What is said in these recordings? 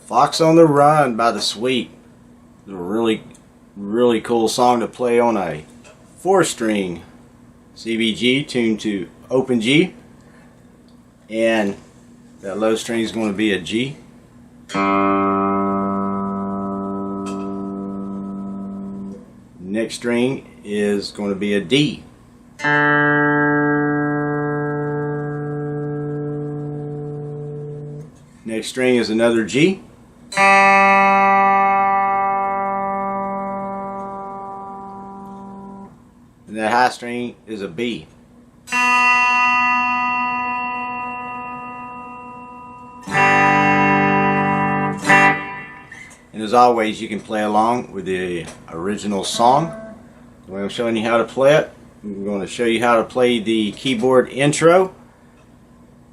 Fox on the Run by The Sweet. It's a really cool song to play on a 4-string CBG tuned to open G, and that low string is going to be a G. Next string is going to be a D. Next string is another G. And that high string is a B. And as always, you can play along with the original song. The way I'm showing you how to play it, I'm going to show you how to play the keyboard intro,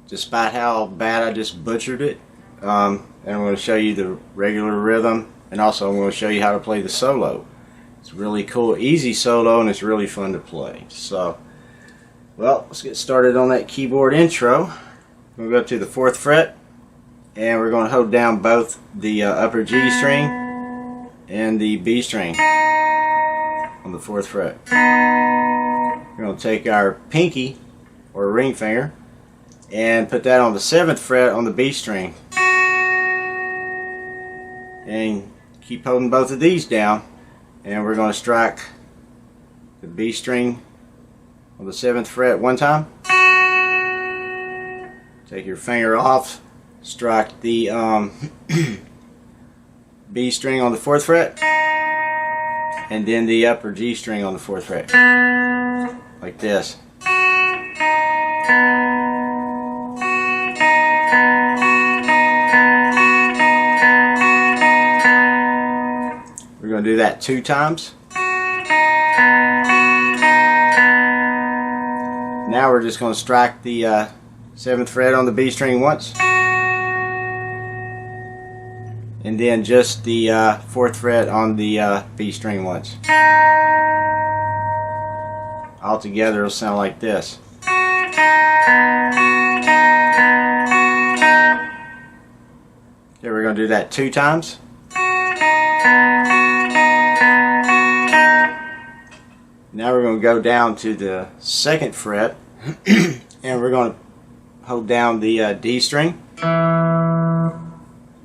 despite how bad I just butchered it. And I'm going to show you the regular rhythm, and also I'm going to show you how to play the solo. It's really cool, easy solo, and it's really fun to play. So, well, let's get started on that keyboard intro. We're going to go to the 4th fret, and we're going to hold down both the upper G string and the B string on the 4th fret. We're going to take our pinky, or ring finger, and put that on the 7th fret on the B string. And keep holding both of these down. And we're going to strike the B string on the 7th fret one time. Take your finger off, strike the B string on the 4th fret, and then the upper G string on the 4th fret, like this. We're going to do that 2 times. Now we're just going to strike the 7th fret on the B string once, and then just the 4th fret on the B string once. All together it'll sound like this. Okay, we're going to do that 2 times. Now we're going to go down to the 2nd fret and we're going to hold down the D string, the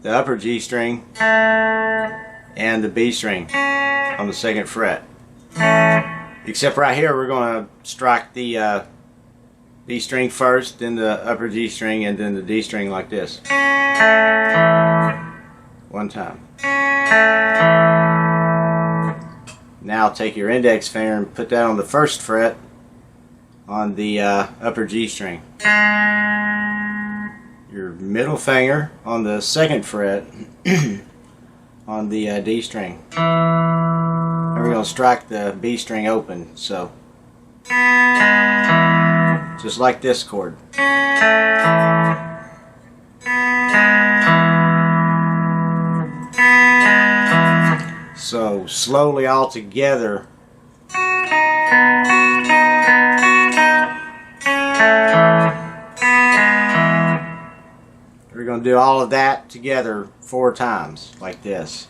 upper G string, and the B string on the 2nd fret. Except right here we're going to strike the B string first, then the upper G string, and then the D string like this. 1 time. Now take your index finger and put that on the 1st fret on the upper G string. Your middle finger on the 2nd fret on the D string. And we're going to strike the B string open, so just like this chord. So slowly all together. We're going to do all of that together 4 times, like this.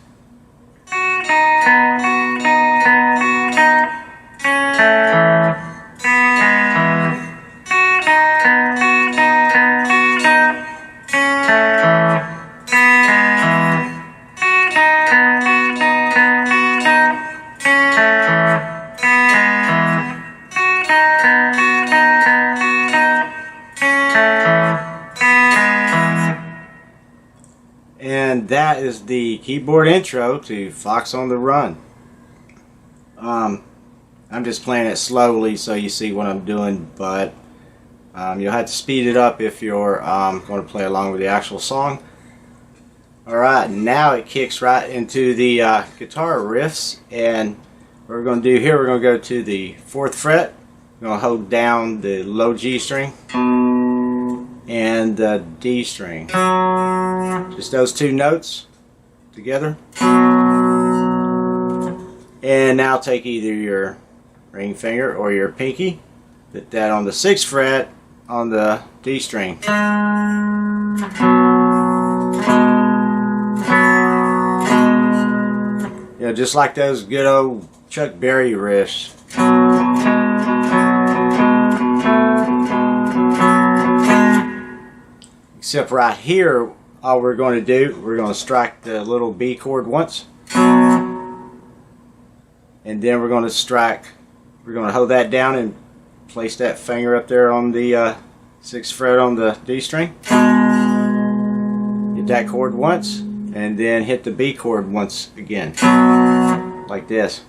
And that is the keyboard intro to Fox on the Run. I'm just playing it slowly so you see what I'm doing, but you'll have to speed it up if you're going to play along with the actual song. Alright, now it kicks right into the guitar riffs, and what we're going to do here, we're going to go to the 4th fret. We're going to hold down the low G string and the D string. Just those 2 notes together. And now take either your ring finger or your pinky, put that on the 6th fret on the D string. know, just like those good old Chuck Berry riffs. Except right here, all we're going to do, we're going to strike the little B chord once, and then we're going to hold that down and place that finger up there on the 6th fret on the D string. Hit that chord once, and then hit the B chord once again, like this.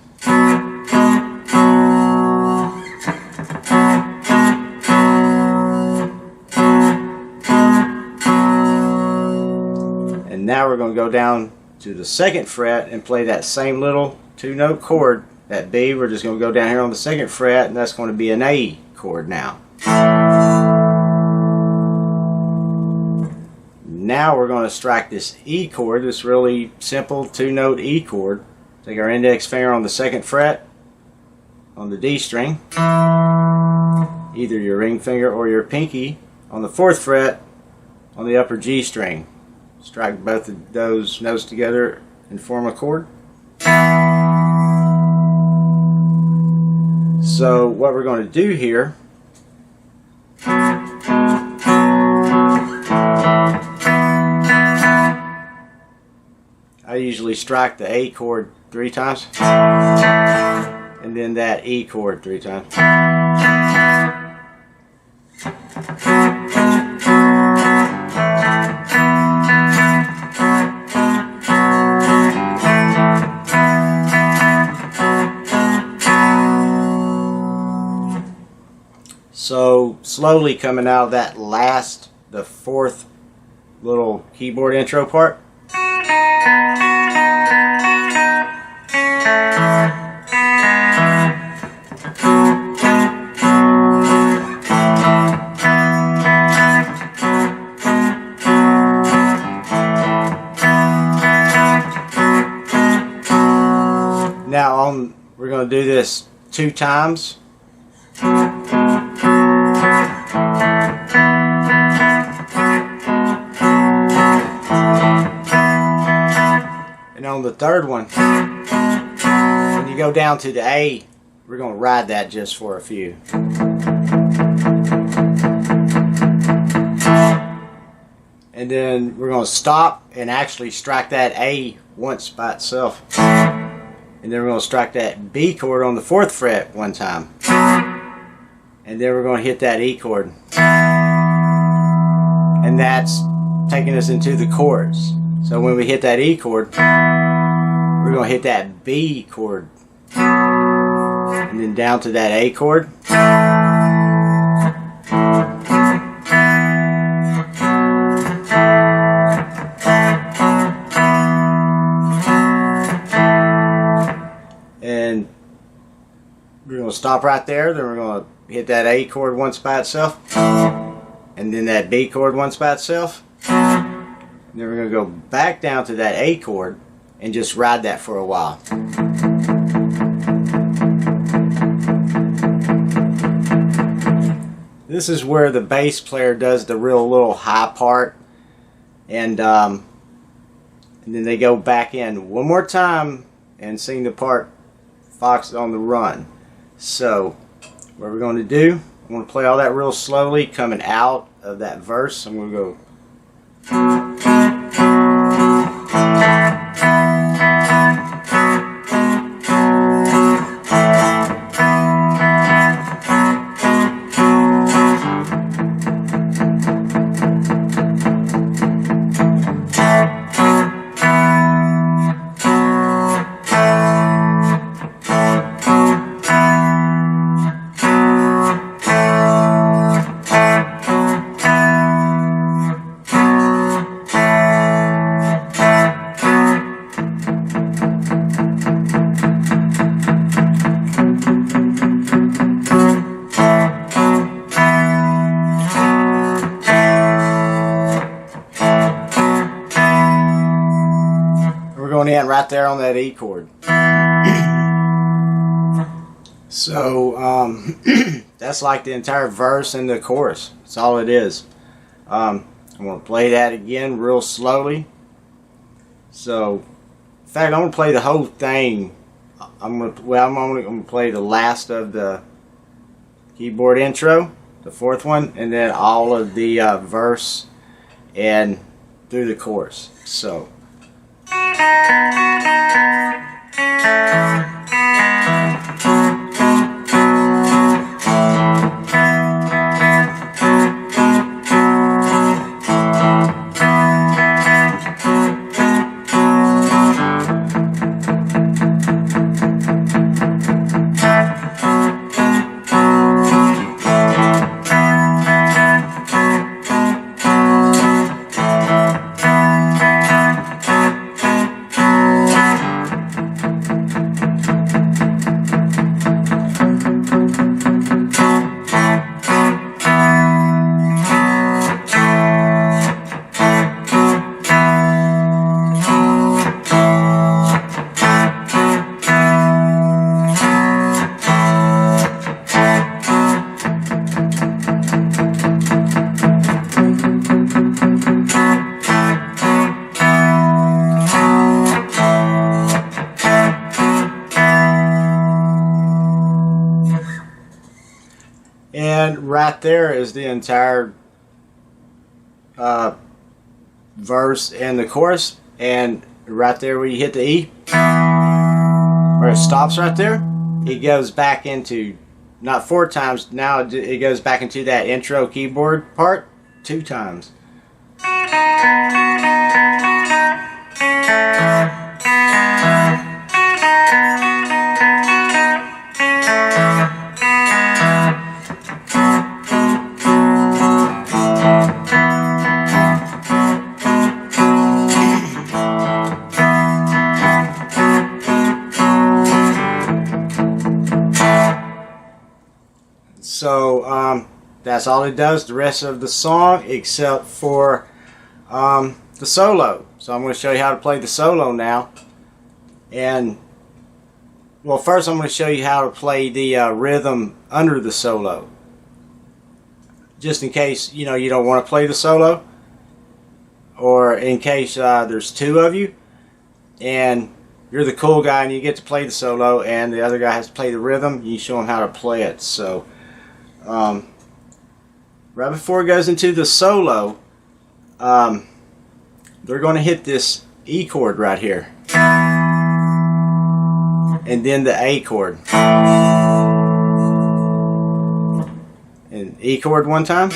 And now we're going to go down to the 2nd fret and play that same little 2-note chord. That B, we're just going to go down here on the 2nd fret, and that's going to be an A chord now. Now we're going to strike this E chord, this really simple 2-note E chord. Take our index finger on the 2nd fret on the D string, either your ring finger or your pinky on the 4th fret on the upper G string. Strike both of those notes together and form a chord. So what we're going to do here, I usually strike the A chord 3 times and then that E chord 3 times. So slowly coming out of that last, the 4th little keyboard intro part. Now we're going to do this 2 times. And on the 3rd one, when you go down to the A, we're going to ride that just for a few. And then we're going to stop and actually strike that A once by itself. And then we're going to strike that B chord on the 4th fret 1 time. And then we're going to hit that E chord. And that's taking us into the chords. So when we hit that E chord, we're going to hit that B chord. And then down to that A chord. And we're going to stop right there. Then we're going to hit that A chord once by itself. And then that B chord once by itself. And then we're going to go back down to that A chord and just ride that for a while. This is where the bass player does the real little high part, and then they go back in one more time and sing the part Fox on the Run. So what we're going to do, I'm going to play all that real slowly coming out of that verse. I'm going to go. In right there on that E chord. So that's like the entire verse and the chorus. That's all it is. I'm going to play that again real slowly. So In fact, I'm gonna play the whole thing. I'm only gonna play the last of the keyboard intro, the fourth one, and then all of the verse and through the chorus. So. And right there is the entire verse and the chorus. And right there where you hit the E, where it stops right there, it goes back into, not 4 times, now it goes back into that intro keyboard part 2 times. So that's all it does, the rest of the song, except for the solo. So I'm going to show you how to play the solo now. And well, first I'm going to show you how to play the rhythm under the solo, just in case you don't want to play the solo, or in case there's 2 of you and you're the cool guy and you get to play the solo and the other guy has to play the rhythm. You show them how to play it. So right before it goes into the solo, they're going to hit this E chord right here, and then the A chord, and E chord one time,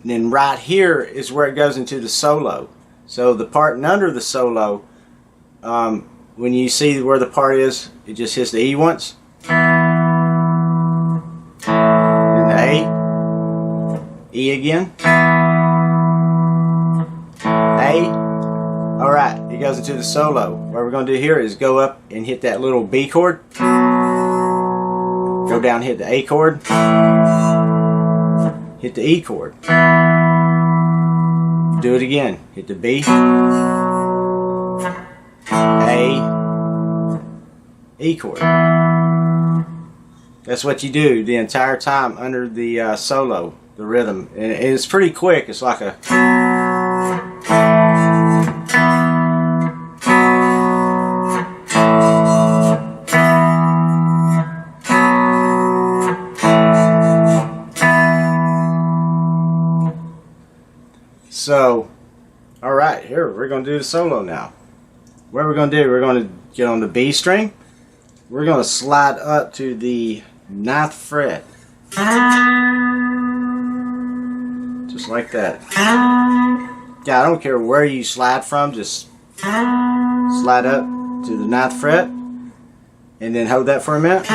and then right here is where it goes into the solo. So the part under the solo, when you see where the part is, it just hits the E once, then the A, E again, A. Alright, it goes into the solo. What we're going to do here is go up and hit that little B chord, go down, hit the A chord, hit the E chord, do it again, hit the B, A, E chord. That's what you do the entire time under the solo, the rhythm, and it's pretty quick. It's like a So, alright, here we're going to do the solo now. What we're going to do, we're going to get on the B string. We're going to slide up to the 9th fret. Just like that. Yeah, I don't care where you slide from, just slide up to the 9th fret. And then hold that for a minute.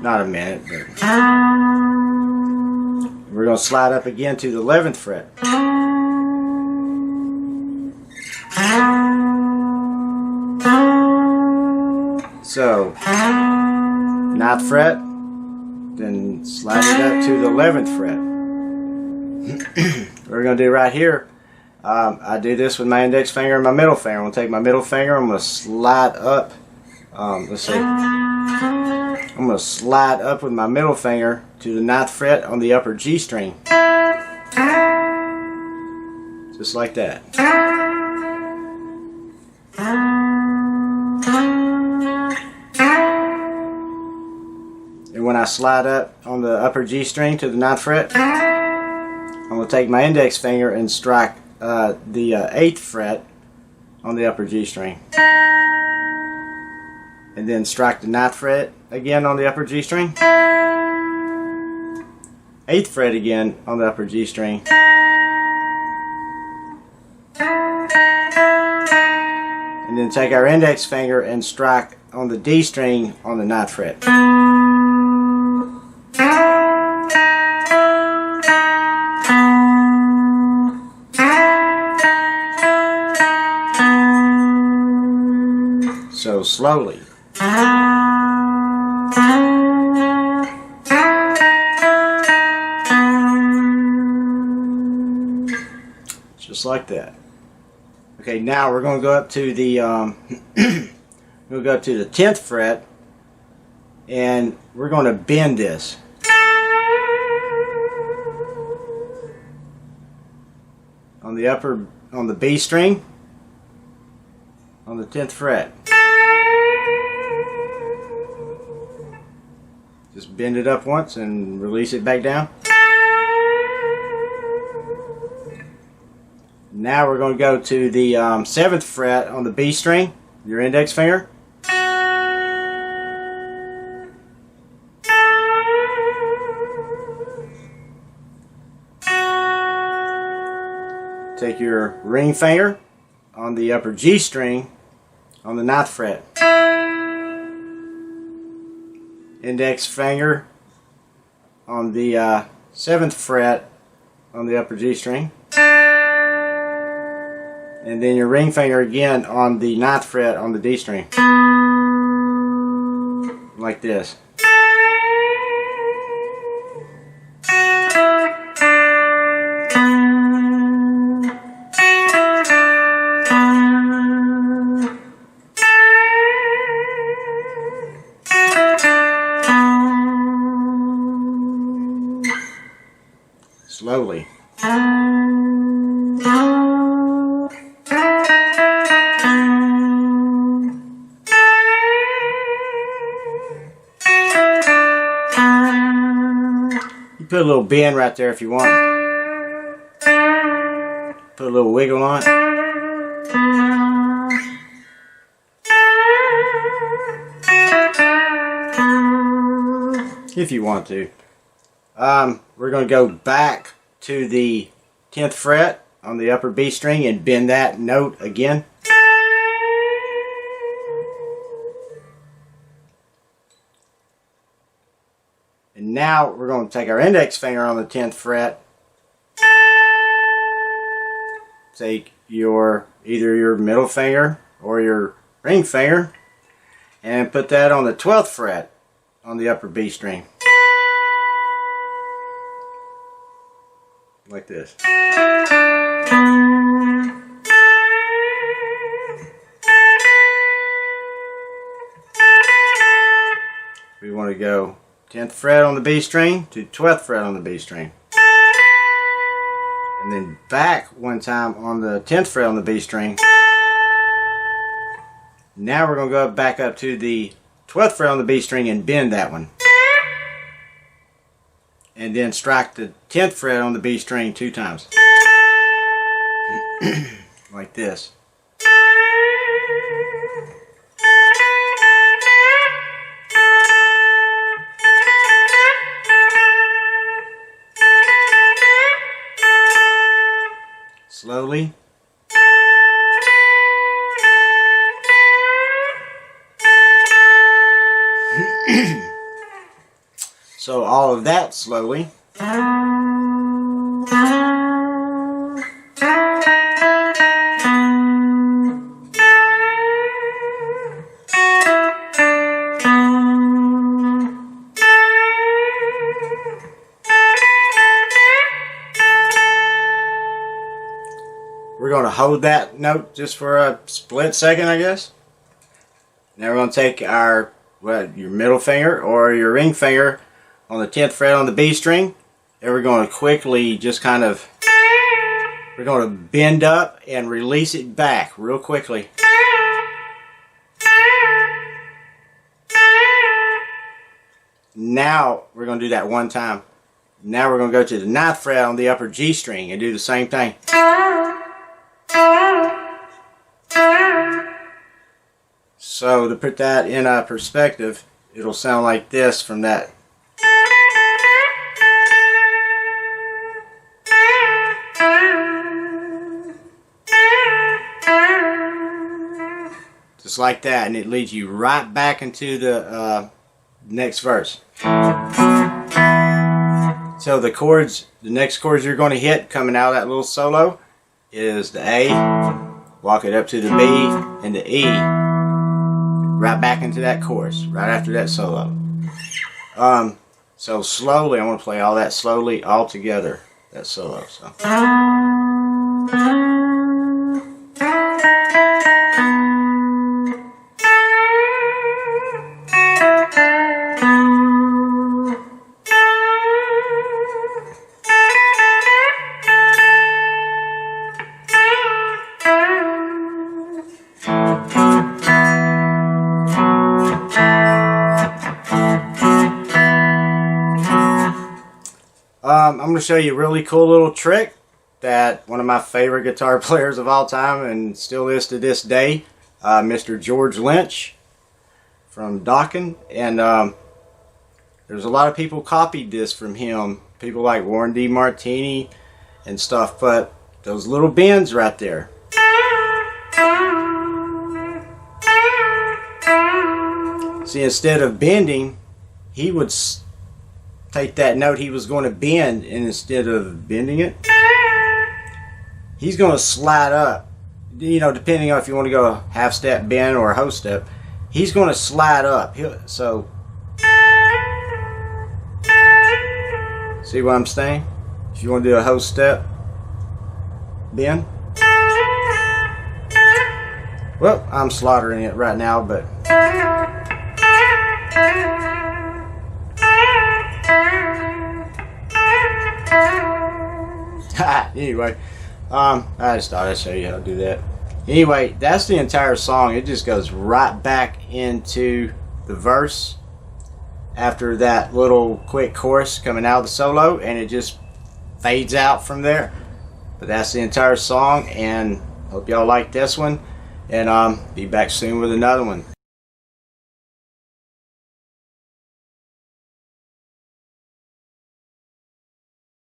Not a minute, but we're going to slide up again to the 11th fret. So, 9th fret, then slide it up to the 11th fret. What we're going to do right here, I do this with my index finger and my middle finger. I'm going to take my middle finger, I'm going to slide up, let's see, I'm going to slide up with my middle finger to the 9th fret on the upper G string. Just like that. And when I slide up on the upper G string to the 9th fret, I'm going to take my index finger and strike the 8th fret on the upper G string. And then strike the 9th fret again on the upper G string. 8th fret again on the upper G string. And then take our index finger and strike on the D string on the 9th fret. So slowly. Just like that. Okay, now we're going to go up to the we'll go up to the 10th fret, and we're going to bend this. On the B string, on the 10th fret. Just bend it up once and release it back down. Now we're going to go to the 7th fret on the B string, your index finger. Take your ring finger on the upper G string on the 9th fret. Index finger on the 7th fret on the upper G string. And then your ring finger again on the 9th fret on the D string. Like this. Slowly. Put a little bend right there if you want. Put a little wiggle on it. If you want to. We're going to go back to the 10th fret on the upper B string and bend that note again. And now we're going to take our index finger on the 10th fret, take either your middle finger or your ring finger, and put that on the 12th fret on the upper B string. Like this. We want to go 10th fret on the B string to 12th fret on the B string. And then back one time on the 10th fret on the B string. Now we're going to go back up to the 12th fret on the B string and bend that one. And then strike the 10th fret on the B string 2 times. Like this. Slowly. So all of that slowly. We're going to hold that note just for a split second, I guess. Now we're going to take our your middle finger or your ring finger on the 10th fret on the B string, and we're going to quickly just kind of, we're going to bend up and release it back real quickly. Now we're going to do that one time. Now we're going to go to the 9th fret on the upper G string and do the same thing. So to put that in a perspective, it'll sound like this from that. Just like that, and it leads you right back into the next verse. So the chords, the next chords you're going to hit coming out of that little solo is the A, walk it up to the B, and the E, right back into that chorus, right after that solo. So slowly, I want to play all that slowly, all together, that solo. So. I'm going to show you a really cool little trick that one of my favorite guitar players of all time, and still is to this day, Mr. George Lynch from Dokken. And there's a lot of people copied this from him, people like Warren D. Martini and stuff, but those little bends right there. See, instead of bending, he would take that note he was going to bend, and instead of bending it, he's going to slide up. You know, depending on if you want to go a half step bend or a whole step, he's going to slide up. So, see what I'm saying? If you want to do a whole step bend. Well, I'm slaughtering it right now, but anyway, I just thought I'd show you how to do that. Anyway, that's the entire song. It just goes right back into the verse after that little quick chorus coming out of the solo, and it just fades out from there. But that's the entire song, and hope y'all like this one, and be back soon with another one.